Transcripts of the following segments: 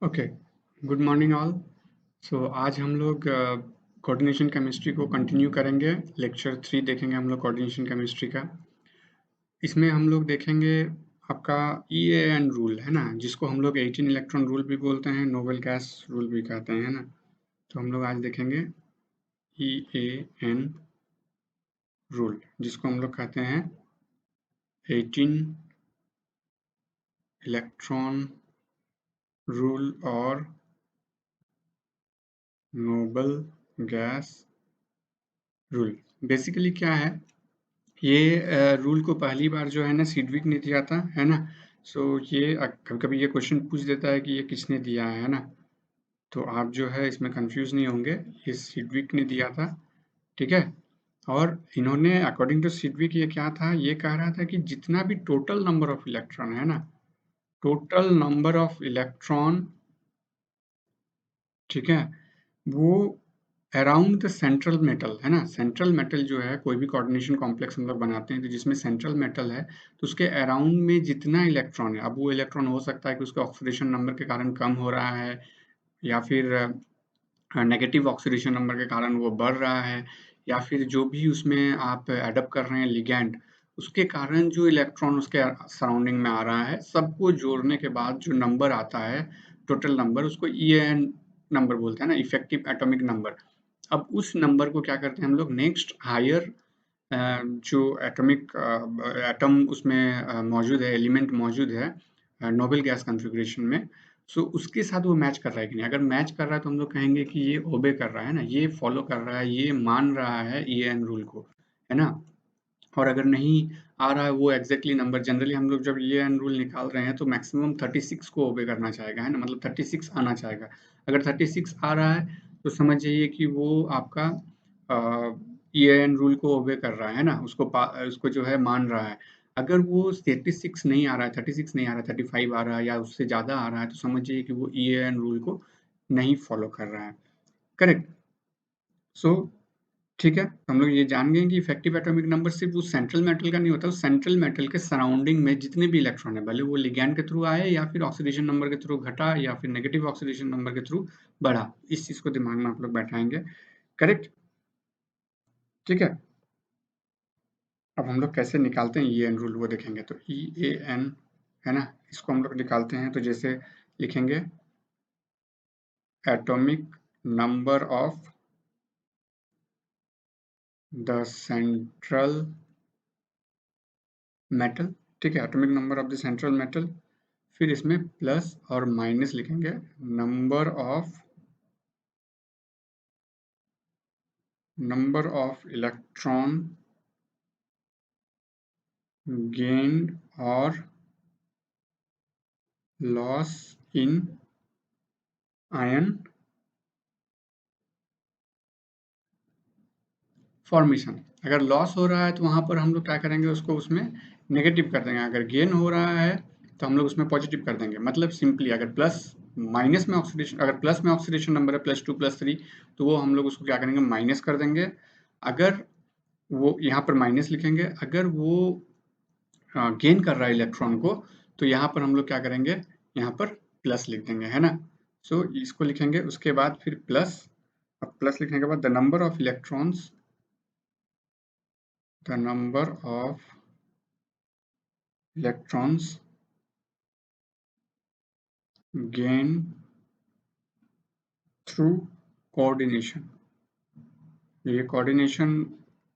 Okay, good morning all. So आज हम लोग कोऑर्डिनेशन केमिस्ट्री को कंटिन्यू करेंगे। लेक्चर 3 देखेंगे हम लोग कोऑर्डिनेशन केमिस्ट्री का। इसमें हम लोग देखेंगे आपका EAN रूल है ना, जिसको हम लोग 18 इलेक्ट्रॉन रूल भी बोलते हैं, नोबल गैस रूल भी कहते हैं, है ना। तो हम लोग आज देखेंगे EAN रूल, जिसको हम लोग कहते हैं 18 इलेक्ट्रॉन रूल और नोबल गैस रूल। बेसिकली क्या है, ये रूल को पहली बार जो है ना सिडविक ने दिया था, है ना। सो ये कभी कभी ये क्वेश्चन पूछ देता है कि ये किसने दिया है ना। तो आप जो है इसमें कंफ्यूज नहीं होंगे, ये सिडविक ने दिया था, ठीक है। और इन्होंने अकॉर्डिंग टू सिडविक ये क्या था, ये कह रहा था कि जितना भी टोटल नंबर ऑफ इलेक्ट्रॉन है ना, टोटल नंबर ऑफ इलेक्ट्रॉन, ठीक है, वो अराउंड द सेंट्रल मेटल है ना। सेंट्रल मेटल जो है, कोई भी कोऑर्डिनेशन कॉम्प्लेक्स हम लोग बनाते हैं तो जिसमें सेंट्रल मेटल है, तो उसके अराउंड में जितना इलेक्ट्रॉन है, अब वो इलेक्ट्रॉन हो सकता है कि उसका ऑक्सीडेशन नंबर के कारण कम हो रहा है, या फिर नेगेटिव ऑक्सीडेशन नंबर के कारण वो बढ़ रहा है, या फिर जो भी उसमें आप एडअप कर रहे हैं लिगैंड, उसके कारण जो इलेक्ट्रॉन उसके सराउंडिंग में आ रहा है, सबको जोड़ने के बाद जो नंबर आता है, टोटल नंबर, उसको EAN नंबर बोलते हैं ना, इफेक्टिव एटॉमिक नंबर। अब उस नंबर को क्या करते हैं हम लोग, नेक्स्ट हायर जो एटॉमिक एटम उसमें मौजूद है, एलिमेंट मौजूद है नोबल गैस कॉन्फ़िगरेशन में, सो उसके साथ वो मैच कर रहा है कि नहीं। अगर मैच कर रहा है तो हम लोग कहेंगे कि ये ओबे कर रहा है ना, ये फॉलो कर रहा है, ये मान रहा है EAN रूल को, है ना। और अगर नहीं आ रहा है वो एग्जैक्टली नंबर, जनरली हम लोग जब EAN रूल निकाल रहे हैं तो मैक्सिमम 36 को ओबे करना चाहेगा, है ना, मतलब 36 आना चाहेगा। अगर 36 आ रहा है तो समझ जाइए कि वो आपका EAN रूल को ओबे कर रहा है ना, उसको जो है मान रहा है। अगर वो 36 नहीं आ रहा है, 36 नहीं आ रहा है, 35 आ रहा है या उससे ज़्यादा आ रहा है, तो समझ जाइए कि वो EAN रूल को नहीं फॉलो कर रहा है। करेक्ट। सो ठीक है, तो हम लोग ये जान गए कि इफेक्टिव एटॉमिक नंबर सिर्फ उस सेंट्रल मेटल का नहीं होता, उस सेंट्रल मेटल के सराउंडिंग में जितने भी इलेक्ट्रॉन है, भले वो लिगैंड के थ्रू आए या फिर ऑक्सीडेशन नंबर के थ्रू घटा या फिर नेगेटिव ऑक्सीडेशन नंबर के थ्रू बढ़ा, इस चीज को दिमाग में आप लोग बैठाएंगे। करेक्ट, ठीक है। अब हम लोग कैसे निकालते हैं EAN रूल, वो देखेंगे। तो EAN है ना, इसको हम लोग निकालते हैं तो जैसे लिखेंगे atomic number of the central metal, ठीक है, atomic number of the central metal. फिर इसमें प्लस और माइनस लिखेंगे, नंबर ऑफ इलेक्ट्रॉन गेन्ड और लॉस इन आयन फॉर्मेशन। अगर लॉस हो रहा है तो वहां पर हम लोग क्या करेंगे, उसको उसमें नेगेटिव कर देंगे। अगर गेन हो रहा है तो हम लोग उसमें पॉजिटिव कर देंगे। मतलब सिंपली अगर प्लस माइनस में ऑक्सीडेशन, अगर प्लस में ऑक्सीडेशन नंबर है +2 +3, तो वो हम लोग उसको क्या करेंगे, माइनस कर देंगे। अगर वो यहाँ पर माइनस लिखेंगे, अगर वो गेन कर रहा है इलेक्ट्रॉन को, तो यहाँ पर हम लोग क्या करेंगे, यहाँ पर प्लस लिख देंगे, है ना। सो इसको लिखेंगे, उसके बाद फिर प्लस। अब प्लस लिखने के बाद the number of electrons, the number of electrons gain through coordination. ये कोऑर्डिनेशन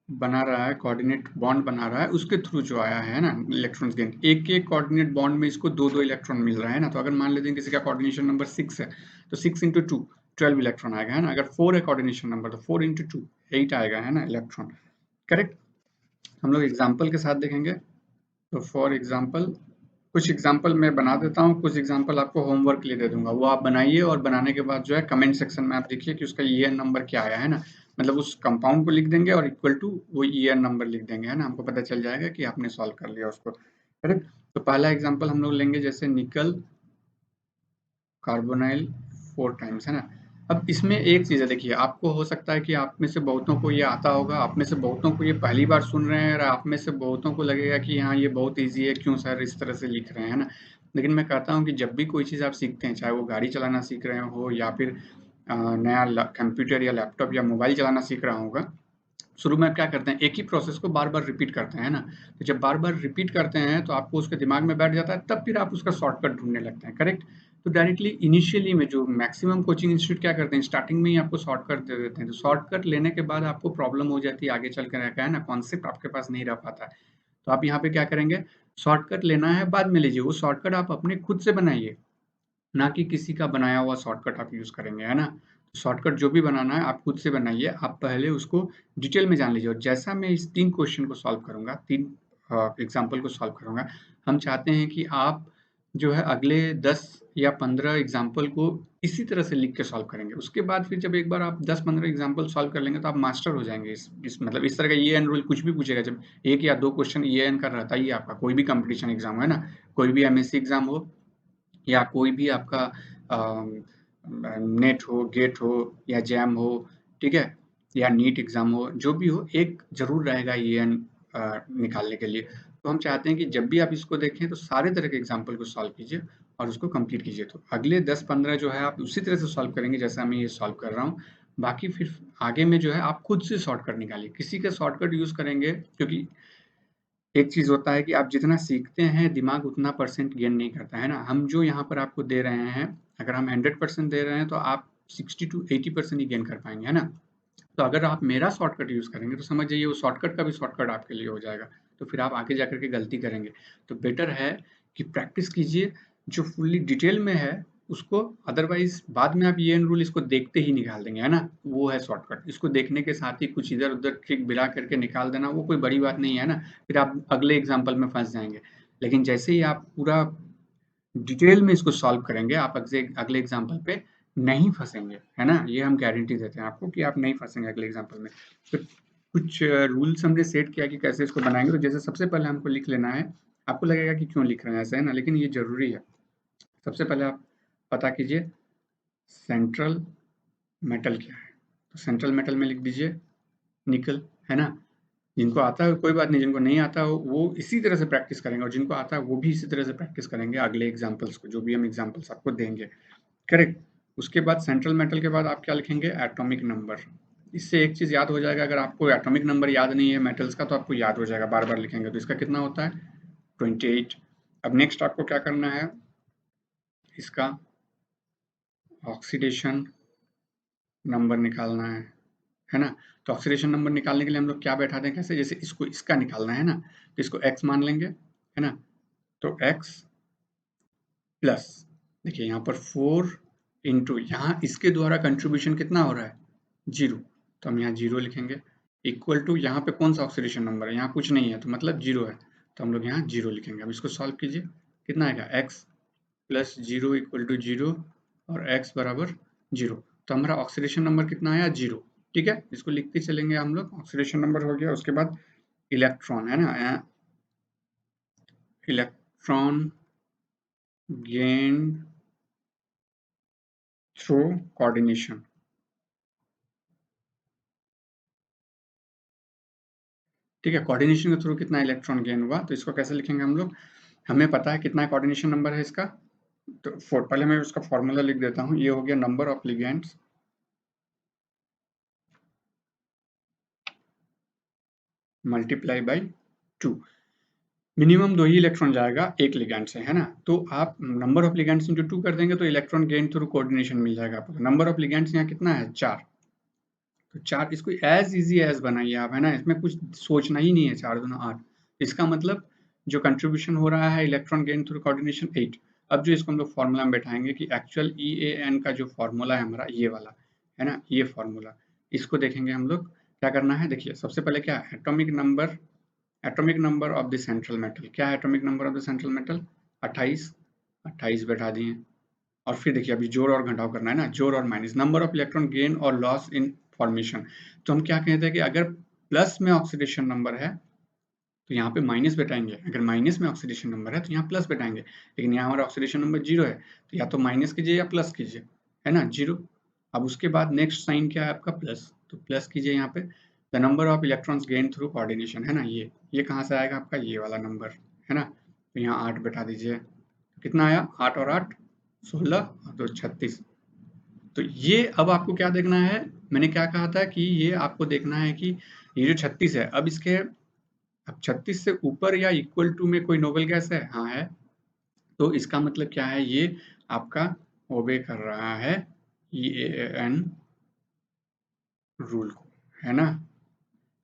बना रहा है, कोऑर्डिनेट बॉन्ड बना रहा है, उसके थ्रू जो आया है ना इलेक्ट्रॉन्स गेन। एक एक कोऑर्डिनेट बॉन्ड में इसको दो दो इलेक्ट्रॉन मिल रहा है ना। तो अगर मान लेते हैं किसी का कोऑर्डिनेशन नंबर 6 है, तो 6 इंटू 2 12 इलेक्ट्रॉन आएगा, है ना। अगर 4 है कोऑर्डिनेशन नंबर, तो 4 इंटू 2 8 आएगा, है ना, इलेक्ट्रॉन। करेक्ट। हम लोग एग्जाम्पल के साथ देखेंगे। तो फॉर एग्जाम्पल, कुछ एग्जाम्पल मैं बना देता हूँ, कुछ एग्जाम्पल आपको होमवर्क के लिए दे दूंगा, वो आप बनाइए और बनाने के बाद जो है कमेंट सेक्शन में आप देखिए कि उसका EAN नंबर क्या आया है ना। मतलब उस कंपाउंड को लिख देंगे और इक्वल टू वो EAN नंबर लिख देंगे, है ना। हमको पता चल जाएगा कि आपने सॉल्व कर लिया उसको। करेक्ट। तो पहला एग्जाम्पल हम लोग लेंगे, जैसे निकल कार्बोनाइल 4 टाइम्स, है ना। अब इसमें एक चीज़ है, देखिए, आपको हो सकता है कि आप में से बहुतों को ये आता होगा, आप में से बहुतों को ये पहली बार सुन रहे हैं, और आप में से बहुतों को लगेगा कि हाँ ये बहुत ईजी है, क्यों सर इस तरह से लिख रहे हैं, है ना। लेकिन मैं कहता हूँ कि जब भी कोई चीज़ आप सीखते हैं, चाहे वो गाड़ी चलाना सीख रहे हो या फिर नया कंप्यूटर या लैपटॉप या मोबाइल चलाना सीख रहा होगा, शुरू में आप क्या करते हैं, एक ही प्रोसेस को बार-बार रिपीट करते हैं, है ना? तो जब बार-बार रिपीट करते हैं, तो आपको उसके दिमाग में बैठ जाता है, तब फिर आप उसका शॉर्टकट ढूँढने लगते हैं, करेक्ट? तो डायरेक्टली इनिशियली में जो मैक्सिमम कोचिंग इंस्टीट्यूट क्या करते हैं, स्टार्टिंग में ही आपको शॉर्टकट दे देते हैं। तो शॉर्टकट लेने के बाद आपको प्रॉब्लम हो जाती है आगे चल कर, क्या है ना, कॉन्सेप्ट आपके पास नहीं रह पाता है। तो आप यहाँ पे क्या करेंगे, शॉर्टकट लेना है बाद में लीजिए, वो शॉर्टकट आप अपने खुद से बनाइए, ना कि किसी का बनाया हुआ शॉर्टकट आप यूज़ करेंगे, है ना? शॉर्टकट जो भी बनाना है आप खुद से बनाइए, आप पहले उसको डिटेल में जान लीजिए और जैसा मैं इस 3 क्वेश्चन को सॉल्व करूँगा, 3 एग्ज़ाम्पल को सॉल्व करूँगा, हम चाहते हैं कि आप जो है अगले 10 या 15 एग्ज़ाम्पल को इसी तरह से लिख के सॉल्व करेंगे। उसके बाद फिर जब एक बार आप 10-15 एग्ज़ाम्पल सॉल्व कर लेंगे तो आप मास्टर हो जाएँगे इस मतलब इस तरह का ये एन रूल कुछ भी पूछेगा, जब 1 या 2 क्वेश्चन ये एन का रहता ही है आपका, कोई भी कॉम्पिटिशन एग्ज़ाम हो, है ना? कोई भी एमएससी एग्ज़ाम हो या कोई भी आपका नेट हो, गेट हो या जैम हो, ठीक है? या नीट एग्ज़ाम हो, जो भी हो, एक ज़रूर रहेगा ईएन निकालने के लिए। तो हम चाहते हैं कि जब भी आप इसको देखें तो सारे तरह के एग्ज़ाम्पल को सॉल्व कीजिए और उसको कंप्लीट कीजिए। तो अगले 10-15 जो है आप उसी तरह से सॉल्व करेंगे जैसा मैं ये सॉल्व कर रहा हूँ। बाकी फिर आगे में जो है आप खुद से शॉर्टकट निकालिए। किसी का शॉर्टकट यूज़ करेंगे, क्योंकि एक चीज़ होता है कि आप जितना सीखते हैं, दिमाग उतना परसेंट गेन नहीं करता, है ना? हम जो यहाँ पर आपको दे रहे हैं, अगर हम 100% दे रहे हैं, तो आप 60 टू 80% ही गेन कर पाएँगे, है ना? तो अगर आप मेरा शॉर्टकट यूज़ करेंगे, तो समझ जाइए वो शॉर्टकट का भी शॉर्टकट आपके लिए हो जाएगा। तो फिर आप आगे जाकर के गलती करेंगे। तो बेटर है कि प्रैक्टिस कीजिए, जो फुल्ली डिटेल में है, उसको, अदरवाइज़ बाद में आप ये एंड रूल इसको देखते ही निकाल देंगे, है ना? वो है शॉर्टकट। इसको देखने के साथ ही कुछ इधर-उधर ट्रिक मिला करके निकाल देना, वो कोई बड़ी बात नहीं है ना? फिर आप अगले एग्ज़ाम्पल में फँस जाएँगे। लेकिन जैसे ही आप पूरा डिटेल में इसको सॉल्व करेंगे, आप अगले एग्ज़ाम्पल पे नहीं फँसेंगे, है ना? ये हम गारंटी देते हैं आपको कि आप नहीं फँसेंगे अगले एग्ज़ाम्पल में। तो कुछ रूल्स हमने सेट किया कि कैसे इसको बनाएँगे, तो जैसे सबसे पहले हमको लिख लेना है, आपको लगेगा कि क्यों लिख रहे हैं ऐसे, है ना? लेकिन ये ज़रूरी है। सबसे पहले आप पता कीजिए सेंट्रल मेटल क्या है? तो सेंट्रल मेटल में लिख दीजिए निकल, है ना? जिनको आता है कोई बात नहीं, जिनको नहीं आता हो वो इसी तरह से प्रैक्टिस करेंगे और जिनको आता है वो भी इसी तरह से प्रैक्टिस करेंगे अगले एग्ज़ाम्पल्स को, जो भी हम एग्ज़ाम्पल्स आपको देंगे। करेक्ट। उसके बाद सेंट्रल मेटल के बाद आप क्या लिखेंगे, एटॉमिक नंबर। इससे एक चीज़ याद हो जाएगा, अगर आपको एटॉमिक नंबर याद नहीं है मेटल्स का तो आपको याद हो जाएगा, बार बार लिखेंगे तो इसका कितना होता है 28। अब नेक्स्ट आपको क्या करना है, इसका ऑक्सीडेशन नंबर निकालना है ना? तो ऑक्सीडेशन नंबर निकालने के लिए हम लोग क्या बैठा दें, कैसे, जैसे इसको इसका निकालना है ना, तो इसको x मान लेंगे, है ना? तो x प्लस, देखिए यहाँ पर 4 इंटू, यहाँ इसके द्वारा कंट्रीब्यूशन कितना हो रहा है, 0, तो हम यहाँ 0 लिखेंगे, इक्वल टू, यहाँ पे कौन सा ऑक्सीडेशन नंबर है, यहाँ कुछ नहीं है तो मतलब 0 है, तो हम लोग यहाँ 0 लिखेंगे। अब इसको सॉल्व कीजिए, कितना आएगा, x प्लस 0 इक्वल टू 0 और x बराबर 0, तो हमारा ऑक्सीडेशन नंबर कितना आया, 0। ठीक है, इसको लिखते चलेंगे हम लोग, ऑक्सीडेशन नंबर हो गया। उसके बाद इलेक्ट्रॉन, है ना, इलेक्ट्रॉन गेन थ्रू कोऑर्डिनेशन। ठीक है, कोऑर्डिनेशन के थ्रू कितना इलेक्ट्रॉन गेन हुआ, तो इसको कैसे लिखेंगे हम लोग, हमें पता है कितना कोऑर्डिनेशन नंबर है इसका, तो पहले मैं उसका फॉर्मूला लिख देता हूँ, ये हो गया number of ligands multiply by 2। Minimum 2 he electron जाएगा एक लिगैंड से, है ना? तो आप नंबर ऑफ लिगैंड्स इंटू 2 कर देंगे तो इलेक्ट्रॉन गेन थ्रू कोऑर्डिनेशन मिल जाएगा आपको। नंबर ऑफ लिगैंड्स यहाँ कितना है, 4। तो 4, इसको एज इजी एज बनाइए आप, है ना? इसमें कुछ सोचना ही नहीं है, 4 दूना 8। इसका मतलब जो कंट्रीब्यूशन हो रहा है इलेक्ट्रॉन गेन थ्रू कोऑर्डिनेशन 8। अब जो इसको हम लोग फॉर्मूला में बैठाएंगे कि एक्चुअल EAN का जो फॉर्मूला है हमारा ये वाला, है ना, ये फॉर्मूला, इसको देखेंगे हम लोग। क्या करना है, देखिए सबसे पहले क्या, atomic number of the central metal, क्या है atomic number of the central metal, 28, 28 बैठा दिए। और फिर देखिए अभी जोड़ और घटाव करना है ना, जोड़ और minus, number of electron gain और लॉस इन फॉर्मेशन। तो हम क्या कहते हैं कि अगर प्लस में ऑक्सीडेशन नंबर है तो यहाँ पे माइनस बैठाएंगे, अगर माइनस में ऑक्सीडेशन नंबर है तो यहाँ प्लस बैठाएंगे, लेकिन यहाँ हमारा ऑक्सीडेशन नंबर 0 है तो या तो माइनस कीजिए या प्लस कीजिए, है ना, 0। अब उसके बाद नेक्स्ट साइन क्या है आपका, प्लस, तो प्लस कीजिए यहाँ पे। The number of electrons gain through coordination, है ना, ये कहाँ से आएगा आपका, ये वाला नंबर, है ना, तो यहाँ 8 बैठा दीजिए। कितना आया, 8 और 8 16 और 2 36। तो ये अब आपको क्या देखना है, मैंने क्या कहा था कि ये आपको देखना है कि ये जो 36 है, अब इसके अब 36 से ऊपर या इक्वल टू में कोई नोबल गैस है, हाँ है। तो इसका मतलब क्या है, ये आपका ओबे कर रहा है EAN रूल को, है ना।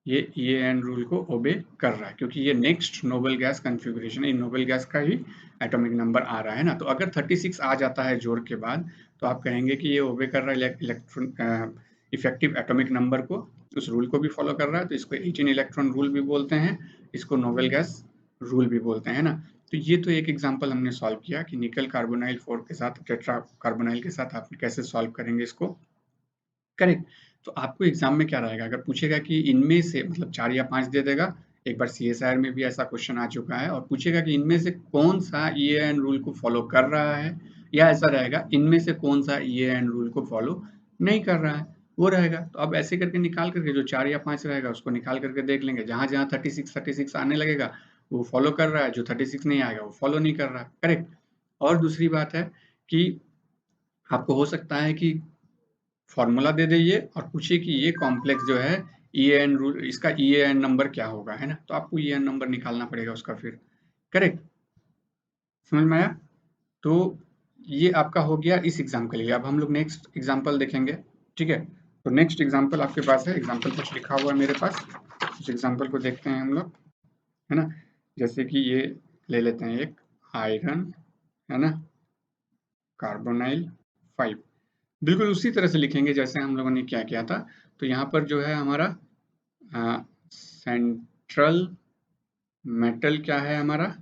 ये EAN रूल को ओबे कर रहा है क्योंकि ये नेक्स्ट नोबल गैस कॉन्फ़िगरेशन है, इन नोबल गैस का ही एटॉमिक नंबर आ रहा है ना। तो अगर 36 आ जाता है जोड़ के बाद, तो आप कहेंगे कि ये ओबे कर रहा है इलेक्ट्रॉन इफेक्टिव एटॉमिक नंबर को, उस रूल को भी फॉलो कर रहा है। तो इसको 18 इलेक्ट्रॉन रूल भी बोलते हैं, इसको नोबल गैस रूल भी बोलते हैं ना। तो ये तो एक एग्जांपल हमने सॉल्व किया कि निकल कार्बोनाइल 4 के साथ टेट्रा कार्बोनाइल के साथ आप कैसे सॉल्व करेंगे इसको, करेक्ट। तो आपको एग्जाम में क्या रहेगा, अगर पूछेगा कि इनमें से मतलब 4 या 5 दे देगा, एक बार CSIR में भी ऐसा क्वेश्चन आ चुका है, और पूछेगा कि इनमें से कौन सा EAN रूल को फॉलो कर रहा है, या ऐसा रहेगा इनमें से कौन सा EAN रूल को फॉलो नहीं कर रहा है, वो रहेगा। तो अब ऐसे करके निकाल करके जो 4 या 5 रहेगा उसको निकाल करके देख लेंगे, जहां जहां 36 आने लगेगा वो फॉलो कर रहा है, जो 36 नहीं आएगा वो फॉलो नहीं कर रहा है, करेक्ट। और दूसरी बात है कि आपको हो सकता है कि फॉर्मूला दे दीजिए और पूछिए कि ये कॉम्प्लेक्स जो है EAN रूल, इसका EAN नंबर क्या होगा, है ना। तो आपको EAN नंबर निकालना पड़ेगा उसका फिर, करेक्ट। समझ में आया। तो ये आपका हो गया इस एग्जाम के लिए। अब हम लोग नेक्स्ट एग्जाम्पल देखेंगे, ठीक है। तो नेक्स्ट एग्जाम्पल आपके पास है, एग्जाम्पल कुछ लिखा हुआ है मेरे पास, उस एग्जाम्पल को देखते हैं हम लोग, है ना। जैसे कि ये ले लेते हैं एक आयरन, है ना, कार्बोनाइल 5, बिल्कुल उसी तरह से लिखेंगे जैसे हम लोगों ने क्या किया था। तो यहाँ पर जो है हमारा सेंट्रल मेटल क्या है हमारा,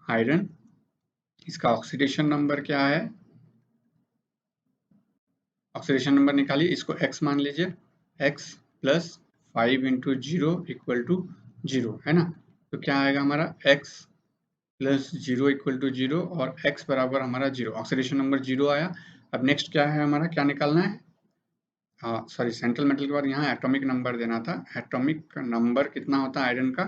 आयरन। इसका ऑक्सीडेशन नंबर क्या है, ऑक्सीडेशन नंबर निकालिए, इसको x मान लीजिए, x plus 5 into zero equal to zero, है ना। तो क्या आएगा हमारा x plus zero equal to zero, और x बराबर हमारा जीरो, ऑक्सीडेशन नंबर जीरो आया। अब नेक्स्ट क्या है हमारा, क्या निकालना है, हाँ सॉरी, सेंट्रल मेटल के बाद यहाँ एटॉमिक नंबर देना था। एटॉमिक नंबर कितना होता है आयरन का,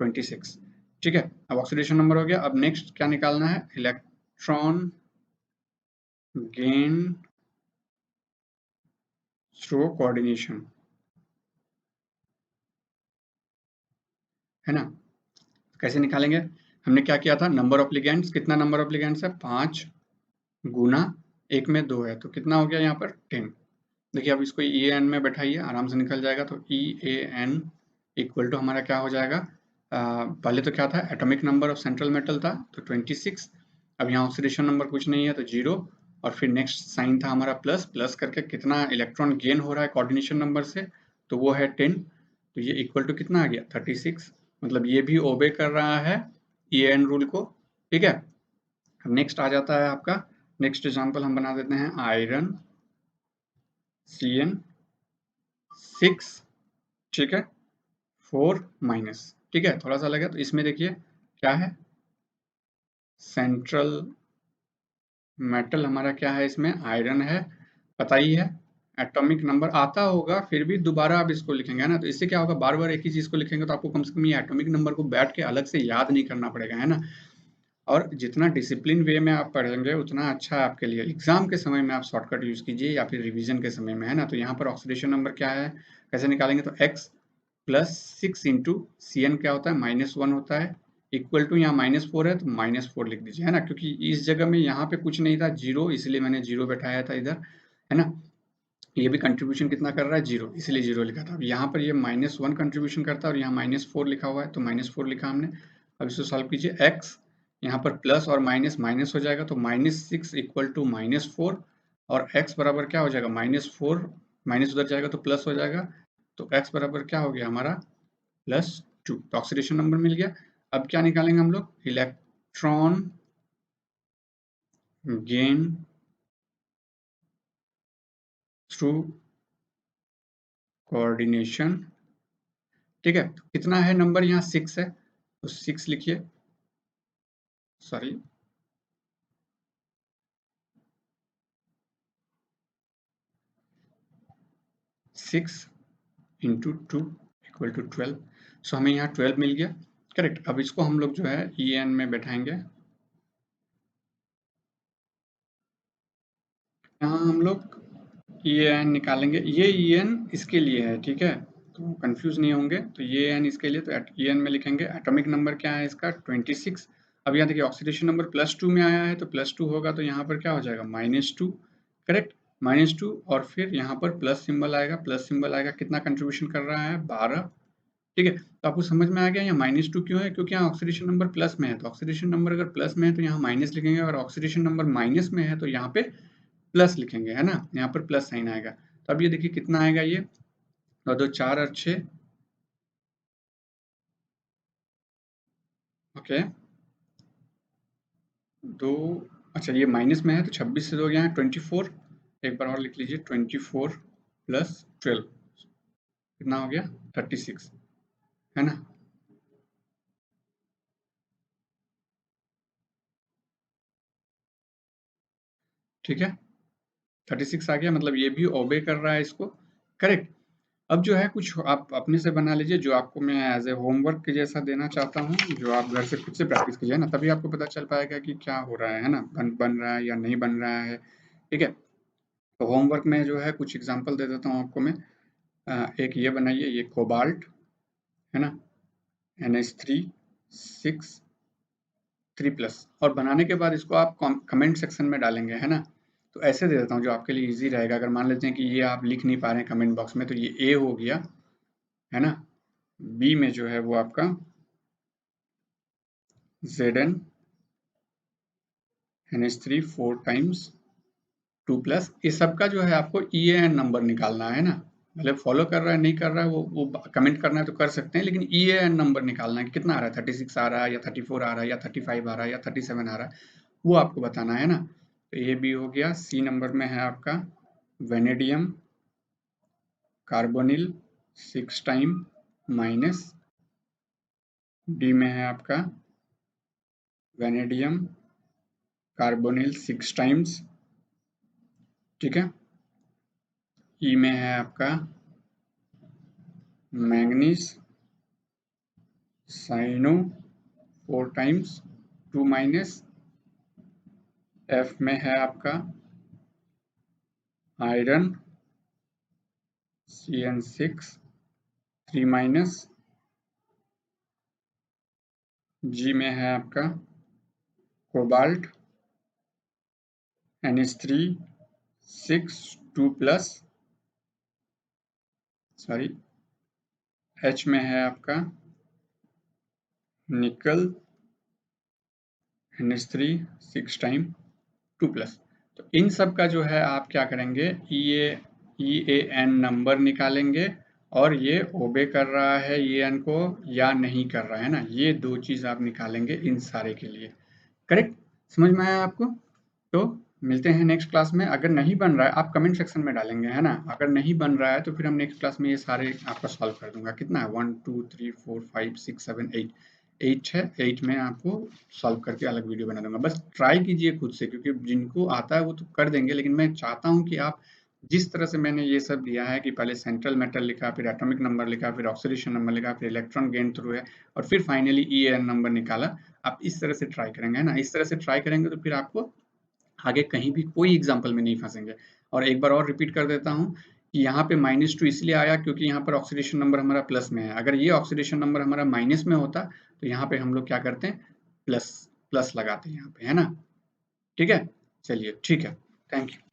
26, ठीक है। अब ऑक्सीडेशन नंबर हो गया, अब नेक्स्ट क्या निकालना है, इलेक्ट्रॉन गेन थ्रू कोऑर्डिनेशन, है ना। कैसे निकालेंगे, हमने क्या किया था, नंबर ऑफ लिगेंड्स, कितना नंबर ऑफ लिगेंड्स है, 5 गुना एक में 2 है, तो कितना हो गया यहाँ पर 10। देखिए अब इसको EAN में बैठाइए, आराम से निकल जाएगा। तो EAN इक्वल टू हमारा क्या हो जाएगा, पहले तो क्या था, atomic number of central metal था तो 26, अब यहाँ ऑक्सीडेशन नंबर कुछ नहीं है तो जीरो, और फिर नेक्स्ट साइन था हमारा प्लस, प्लस करके कितना इलेक्ट्रॉन गेन हो रहा है कोऑर्डिनेशन नंबर से, तो वो है 10। तो ये इक्वल टू कितना आ गया, 36, मतलब ये भी ओबे कर रहा है EAN रूल को, ठीक है। अब नेक्स्ट आ जाता है आपका, नेक्स्ट एग्जाम्पल हम बना देते हैं आयरन CN6, ठीक है, 4 माइनस, ठीक है, थोड़ा सा लगा। तो इसमें देखिए क्या है, सेंट्रल मेटल हमारा क्या है, इसमें आयरन है, पता ही है। एटॉमिक नंबर आता होगा फिर भी दोबारा आप इसको लिखेंगे ना, तो इससे क्या होगा, बार बार एक ही चीज को लिखेंगे तो आपको कम से कम ये एटॉमिक नंबर को बैठ के अलग से याद नहीं करना पड़ेगा, है ना। और जितना डिसिप्लिन वे में आप पढ़ेंगे उतना अच्छा है आपके लिए। एग्जाम के समय में आप शॉर्टकट यूज कीजिए या फिर रिवीजन के समय में, है ना। तो यहाँ पर ऑक्सीडेशन नंबर क्या है, कैसे निकालेंगे, तो x प्लस 6 इंटू CN क्या होता है, -1 होता है, इक्वल टू यहाँ -4 है तो -4 लिख दीजिए, है ना, क्योंकि इस जगह में यहाँ पे कुछ नहीं था जीरो, इसलिए मैंने जीरो बैठाया था इधर, है ना। ये भी कंट्रीब्यूशन कितना कर रहा है, जीरो, इसलिए जीरो लिखा था। अब यहाँ पर ये -1 कंट्रीब्यूशन करता है और यहाँ -4 लिखा हुआ है तो -4 लिखा हमने। अब इसको सॉल्व कीजिए, x यहाँ पर प्लस और माइनस माइनस हो जाएगा तो -6 इक्वल टू -4, और x बराबर क्या हो जाएगा, -4, माइनस उधर जाएगा तो प्लस हो जाएगा, तो x बराबर क्या हो गया हमारा, +2। तो ऑक्सीडेशन नंबर मिल गया। अब क्या निकालेंगे हम लोग, इलेक्ट्रॉन गेन थ्रू कोऑर्डिनेशन, ठीक है। तो कितना है नंबर, यहाँ 6 है तो 6 लिखिए, सॉरी 6 इंटू 2 इक्वल टू 12, सो हमें यहाँ 12 मिल गया, करेक्ट। अब इसको हम लोग जो है EAN में बैठाएंगे, यहाँ हम लोग EAN निकालेंगे, ये EN इसके लिए है, ठीक है, तो कंफ्यूज नहीं होंगे। तो ये EN इसके लिए, तो EN में लिखेंगे। एटॉमिक नंबर क्या है इसका 26। अब यहाँ देखिए ऑक्सीडेशन नंबर +2 में आया है, तो +2 होगा तो यहाँ पर क्या हो जाएगा -2, करेक्ट, -2। और फिर यहाँ पर प्लस सिंबल आएगा, प्लस सिंबल आएगा, कितना कंट्रीब्यूशन कर रहा है 12, ठीक है। तो आपको समझ में आ गया यहाँ -2 क्यों है, क्योंकि यहाँ ऑक्सीडेशन नंबर प्लस में है। तो ऑक्सीडेशन नंबर अगर प्लस में है तो यहाँ माइनस लिखेंगे, और ऑक्सीडेशन नंबर माइनस में है तो यहाँ पे प्लस लिखेंगे, है ना, यहाँ पर प्लस साइन आएगा। तो अब ये देखिए कितना आएगा, ये और 2 4 और 6, ओके, 2, अच्छा ये माइनस में है तो 26 से 2 गया है 24, एक बार और लिख लीजिए 24 प्लस 12 कितना हो गया 36, है ना। ठीक है, 36 आ गया, मतलब ये भी ओबे कर रहा है इसको, करेक्ट। अब जो है कुछ आप अपने से बना लीजिए, जो आपको मैं एज ए होमवर्क के जैसा देना चाहता हूँ, जो आप घर से खुद से प्रैक्टिस कीजिए ना, तभी आपको पता चल पाएगा कि क्या हो रहा है ना, बन रहा है या नहीं बन रहा है, ठीक है। तो होमवर्क में जो है कुछ एग्जांपल दे देता हूँ आपको मैं। एक ये बनाइए, ये कोबाल्ट, है ना, NH3 6 3+, और बनाने के बाद इसको आप कमेंट सेक्शन में डालेंगे, है ना। तो ऐसे दे देता हूँ जो आपके लिए इजी रहेगा। अगर मान लेते हैं कि ये आप लिख नहीं पा रहे हैं कमेंट बॉक्स में, तो ये ए हो गया, है ना, बी में जो है वो आपका Zn NH3 4 टाइम्स 2+, इस सब का जो है आपको EAN नंबर निकालना है ना। मतलब फॉलो कर रहा है नहीं कर रहा है वो कमेंट करना है तो कर सकते हैं, लेकिन EAN नंबर निकालना है कि कितना आ रहा है, 36 आ रहा है या 34 आ रहा है या 35 आ रहा है या 37 आ रहा है, वो आपको बताना है ना। तो ये भी हो गया। सी नंबर में है आपका vanadium carbonyl 6 time minus, D में है आपका वेनेडियम कार्बोनिल 6 टाइम्स, ठीक है। ई में है आपका manganese cyano 4 times 2 minus, F में है आपका आयरन CN6 3 माइनस, जी में है आपका कोबाल्ट NH3 6 2+, सॉरी, एच में है आपका निकल NH3 6 टाइम 2+। तो इन सब का जो है आप क्या करेंगे, EAN नंबर निकालेंगे, और ये ओबे कर रहा है EAN को या नहीं कर रहा है ना, ये दो चीज आप निकालेंगे इन सारे के लिए, करेक्ट। समझ में आया आपको। तो मिलते हैं नेक्स्ट क्लास में। अगर नहीं बन रहा है आप कमेंट सेक्शन में डालेंगे, है ना। अगर नहीं बन रहा है तो फिर हम नेक्स्ट क्लास में ये सारे आपका सॉल्व कर दूंगा। कितना है 1 2 3 4 5 6 7 8, 8 है, 8 में आपको सॉल्व करके अलग वीडियो बना दूंगा। बस ट्राई कीजिए खुद से, क्योंकि जिनको आता है वो तो कर देंगे, लेकिन मैं चाहता हूँ कि आप जिस तरह से मैंने ये सब दिया है कि पहले सेंट्रल मेटल लिखा, फिर एटॉमिक नंबर लिखा, फिर ऑक्सीडेशन नंबर लिखा, फिर इलेक्ट्रॉन गेन थ्रू है, और फिर फाइनली EAN नंबर निकाला, आप इस तरह से ट्राई करेंगे, है ना। इस तरह से ट्राई करेंगे तो फिर आपको आगे कहीं भी कोई एग्जाम्पल में नहीं फंसेंगे। और एक बार और रिपीट कर देता हूँ कि यहाँ पे -2 इसलिए आया क्योंकि यहाँ पर ऑक्सीडेशन नंबर हमारा प्लस में है। अगर ये ऑक्सीडेशन नंबर हमारा माइनस में होता तो यहाँ पे हम लोग क्या करते हैं, प्लस प्लस लगाते हैं यहाँ पे, है ना। ठीक है, चलिए ठीक है, थैंक यू।